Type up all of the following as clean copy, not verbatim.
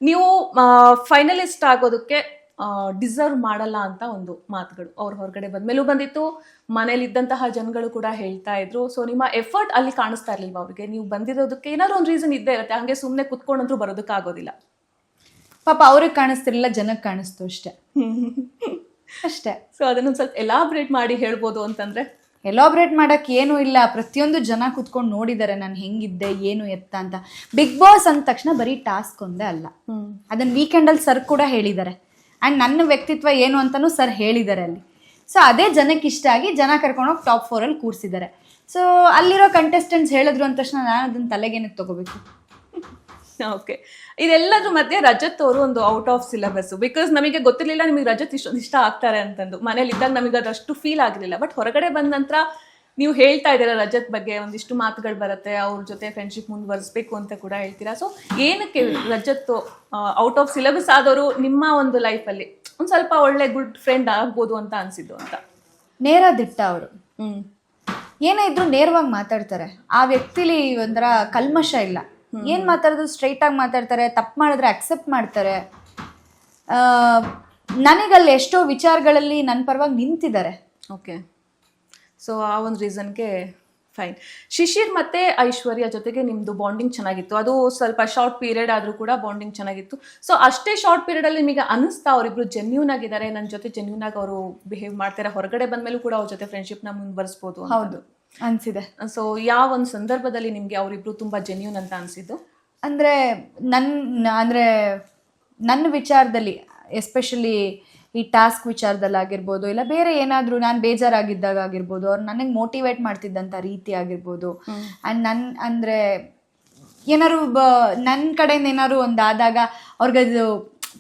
ನೀವು ಫೈನಲಿಸ್ಟ್ ಆಗೋದಕ್ಕೆ ಡಿಸರ್ವ್ ಮಾಡಲ್ಲ ಅಂತ ಒಂದು ಮಾತುಗಳು ಅವ್ರ ಹೊರಗಡೆ ಬಂದ್ಮೇಲೂ ಬಂದಿತ್ತು, ಮನೇಲಿದ್ದಂತಹ ಜನಗಳು ಕೂಡ ಹೇಳ್ತಾ ಇದ್ರು. ಸೊ ನಿಮ್ಮ ಎಫರ್ಟ್ ಅಲ್ಲಿ ಕಾಣಿಸ್ತಾ ಇರ್ಲಿಲ್ವಾ ಅವ್ರಿಗೆ? ನೀವು ಬಂದಿರೋದಕ್ಕೆ ಏನಾದ್ರು ಒಂದು ರೀಸನ್ ಇದ್ದೇ ಇರುತ್ತೆ, ಹಂಗೆ ಸುಮ್ಮನೆ ಕುತ್ಕೊಂಡ್ರು ಬರೋದಕ್ಕಾಗೋದಿಲ್ಲ. ಪಾಪ ಅವ್ರಿಗೆ ಕಾಣಿಸ್ತಿರ್ಲಿಲ್ಲ, ಜನಕ್ಕೆ ಕಾಣಿಸ್ತು ಅಷ್ಟೇ. ಅಷ್ಟೇ. ಸೊ ಅದನ್ನೊಂದು ಸ್ವಲ್ಪ ಎಲಾಬ್ರೇಟ್ ಮಾಡಿ ಹೇಳ್ಬೋದು ಅಂತಂದ್ರೆ? ಎಲಾಬ್ರೇಟ್ ಮಾಡಕ್ ಏನೂ ಇಲ್ಲ, ಪ್ರತಿಯೊಂದು ಜನ ಕುತ್ಕೊಂಡು ನೋಡಿದ್ದಾರೆ ನಾನು ಹೆಂಗಿದ್ದೆ ಏನು ಎತ್ತ ಅಂತ. ಬಿಗ್ ಬಾಸ್ ಅಂದ ತಕ್ಷಣ ಬರೀ ಟಾಸ್ಕ್ ಒಂದೇ ಅಲ್ಲ, ಅದನ್ನ ವೀಕೆಂಡಲ್ಲಿ ಸರ್ ಕೂಡ ಹೇಳಿದ್ದಾರೆ. ಆ್ಯಂಡ್ ನನ್ನ ವ್ಯಕ್ತಿತ್ವ ಏನು ಅಂತಲೂ ಸರ್ ಹೇಳಿದ್ದಾರೆ ಅಲ್ಲಿ. ಸೊ ಅದೇ ಜನಕ್ಕೆ ಇಷ್ಟ ಆಗಿ ಜನ ಕರ್ಕೊಂಡೋಗಿ ಟಾಪ್ 4 ಕೂರಿಸಿದ್ದಾರೆ. ಸೊ ಅಲ್ಲಿರೋ ಕಂಟೆಸ್ಟೆಂಟ್ಸ್ ಹೇಳಿದ್ರು ಅಂದ ತಕ್ಷಣ ನಾನು ಅದನ್ನ ತಲೆಗೇನಕ್ಕೆ ತಗೋಬೇಕು? ಓಕೆ, ಇದೆಲ್ಲದ್ರ ಮಧ್ಯೆ ರಜತ್ ಅವರು ಒಂದು ಔಟ್ ಆಫ್ ಸಿಲೆಬಸ್. ಬಿಕಾಸ್ ನಮಗೆ ಗೊತ್ತಿರಲಿಲ್ಲ ನಿಮಗೆ ರಜತ್ ಇಷ್ಟೊಂದು ಇಷ್ಟ ಆಗ್ತಾರೆ ಅಂತಂದು. ಮನೇಲಿ ಇದ್ದಾಗ ನಮಗೆ ಅದಷ್ಟು ಫೀಲ್ ಆಗಿರಲಿಲ್ಲ. ಬಟ್ ಹೊರಗಡೆ ಬಂದ ನಂತರ ನೀವು ಹೇಳ್ತಾ ಇದ್ದೀರಾ ರಜತ್ ಬಗ್ಗೆ ಒಂದಿಷ್ಟು ಮಾತುಗಳು ಬರುತ್ತೆ, ಅವ್ರ ಜೊತೆ ಫ್ರೆಂಡ್ಶಿಪ್ ಮುಂದುವರಿಸಬೇಕು ಅಂತ ಕೂಡ ಹೇಳ್ತೀರಾ. ಸೊ ಏನಕ್ಕೆ ರಜತ್ ಔಟ್ ಆಫ್ ಸಿಲೆಬಸ್ ಆದವರು ನಿಮ್ಮ ಒಂದು ಲೈಫಲ್ಲಿ ಒಂದು ಸ್ವಲ್ಪ ಒಳ್ಳೆ ಗುಡ್ ಫ್ರೆಂಡ್ ಆಗ್ಬೋದು ಅಂತ ಅನ್ಸಿದ್ದು ಅಂತ? ನೇರ ದಿಟ್ಟ ಅವರು, ಏನೇ ಇದ್ರು ನೇರವಾಗಿ ಮಾತಾಡ್ತಾರೆ. ಆ ವ್ಯಕ್ತಿಲಿ ಒಂಥರ ಕಲ್ಮಶ ಇಲ್ಲ, ಏನ್ ಮಾತಾಡಿದ್ರು ಸ್ಟ್ರೈಟ್ ಆಗಿ ಮಾತಾಡ್ತಾರೆ. ತಪ್ಪು ಮಾಡಿದ್ರೆ ಅಕ್ಸೆಪ್ಟ್ ಮಾಡ್ತಾರೆ. ನನಗಲ್ಲಿ ಎಷ್ಟೋ ವಿಚಾರಗಳಲ್ಲಿ ನನ್ನ ಪರವಾಗಿ ನಿಂತಿದ್ದಾರೆ. ಓಕೆ, ಸೊ ಆ ಒಂದು ರೀಸನ್ಗೆ ಫೈನ್. ಶಿಶಿರ್ ಮತ್ತೆ ಐಶ್ವರ್ಯ ಜೊತೆಗೆ ನಿಮ್ಮದು ಬಾಂಡಿಂಗ್ ಚೆನ್ನಾಗಿತ್ತು. ಅದು ಸ್ವಲ್ಪ ಶಾರ್ಟ್ ಪೀರಿಯಡ್ ಆದರೂ ಕೂಡ ಬಾಂಡಿಂಗ್ ಚೆನ್ನಾಗಿತ್ತು. ಸೊ ಅಷ್ಟೇ ಶಾರ್ಟ್ ಪೀರಿಯಡಲ್ಲಿ ನಿಮಗೆ ಅನಿಸ್ತಾ ಅವರಿಬ್ರು ಜೆನ್ಯೂನ್ ಆಗಿದ್ದಾರೆ, ನನ್ನ ಜೊತೆ ಜೆನ್ಯೂನ್ ಆಗಿ ಅವರು ಬಿಹೇವ್ ಮಾಡ್ತಾರೆ, ಹೊರಗಡೆ ಬಂದಮೇಲೂ ಕೂಡ ಅವ್ರ ಜೊತೆ ಫ್ರೆಂಡ್ಶಿಪ್ನ ಮುಂದುವರಿಸ್ಬೋದು? ಹೌದು ಅನ್ಸಿದೆ. ಸೊ ಯಾವ ಒಂದು ಸಂದರ್ಭದಲ್ಲಿ ನಿಮಗೆ ಅವರಿಬ್ರು ತುಂಬ ಜೆನ್ಯೂನ್ ಅಂತ ಅನಿಸಿದ್ದು? ಅಂದರೆ ನನ್ನ ವಿಚಾರದಲ್ಲಿ, ಎಸ್ಪೆಷಲಿ ಈ ಟಾಸ್ಕ್ ವಿಚಾರದಲ್ಲಿ ಆಗಿರ್ಬೋದು, ಇಲ್ಲ ಬೇರೆ ಏನಾದರೂ ನಾನು ಬೇಜಾರಾಗಿದ್ದಾಗ ಆಗಿರ್ಬೋದು, ಅವ್ರು ನನಗೆ ಮೋಟಿವೇಟ್ ಮಾಡ್ತಿದ್ದಂಥ ರೀತಿ ಆಗಿರ್ಬೋದು. ಆ್ಯಂಡ್ ಅಂದರೆ ಏನಾದ್ರು ನನ್ನ ಕಡೆಯಿಂದ ಏನಾದ್ರು ಒಂದು ಆದಾಗ ಅವ್ರಿಗದು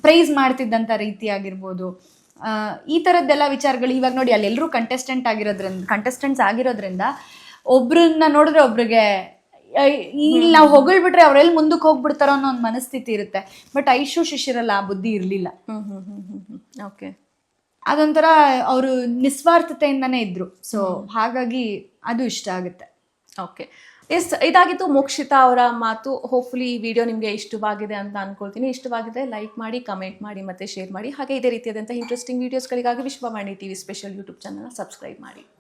ಪ್ರೈಸ್ ಮಾಡ್ತಿದ್ದಂಥ ರೀತಿ ಆಗಿರ್ಬೋದು. ಈ ಥರದ್ದೆಲ್ಲ ವಿಚಾರಗಳು ಇವಾಗ ನೋಡಿ, ಅಲ್ಲಿ ಎಲ್ಲರೂ ಕಂಟೆಸ್ಟೆಂಟ್ಸ್ ಆಗಿರೋದ್ರಿಂದ ಒಬ್ರನ್ನ ನೋಡಿದ್ರೆ ಒಬ್ರಿಗೆ ಇಲ್ಲಿ ನಾವು ಹೊಗಳ್ಬಿಟ್ರೆ ಅವ್ರೆಲ್ಲಿ ಮುಂದಕ್ಕೆ ಹೋಗ್ಬಿಡ್ತಾರೋ ಅನ್ನೋ ಒಂದು ಮನಸ್ಥಿತಿ ಇರುತ್ತೆ. ಬಟ್ ಐಶು ಶಿಶಿರಲ್ಲ ಆ ಬುದ್ಧಿ ಇರಲಿಲ್ಲ. ಓಕೆ, ಅದೊಂಥರ ಅವರು ನಿಸ್ವಾರ್ಥತೆಯಿಂದನೇ ಇದ್ರು. ಸೊ ಹಾಗಾಗಿ ಅದು ಇಷ್ಟ ಆಗುತ್ತೆ. ಓಕೆ, ಇದಾಗಿತ್ತು ಮೋಕ್ಷಿತಾ ಅವರ ಮಾತು. ಹೋಪ್ಫುಲಿ ಈ ವಿಡಿಯೋ ನಿಮಗೆ ಇಷ್ಟವಾಗಿದೆ ಅಂತ ಅನ್ಕೊಳ್ತೀನಿ. ಇಷ್ಟವಾಗಿದೆ ಲೈಕ್ ಮಾಡಿ, ಕಮೆಂಟ್ ಮಾಡಿ ಮತ್ತು ಶೇರ್ ಮಾಡಿ. ಹಾಗೆ ಇದೇ ರೀತಿಯಾದಂಥ ಇಂಟ್ರೆಸ್ಟಿಂಗ್ ವೀಡಿಯೋಸ್ಗಳಿಗಾಗಿ ವಿಶ್ವವಾಣಿ TV ಸ್ಪೆಷಲ್ ಯೂಟ್ಯೂಬ್ ಚಾನಲ್ನ ಸಬ್ಸ್ಕ್ರೈಬ್ ಮಾಡಿ.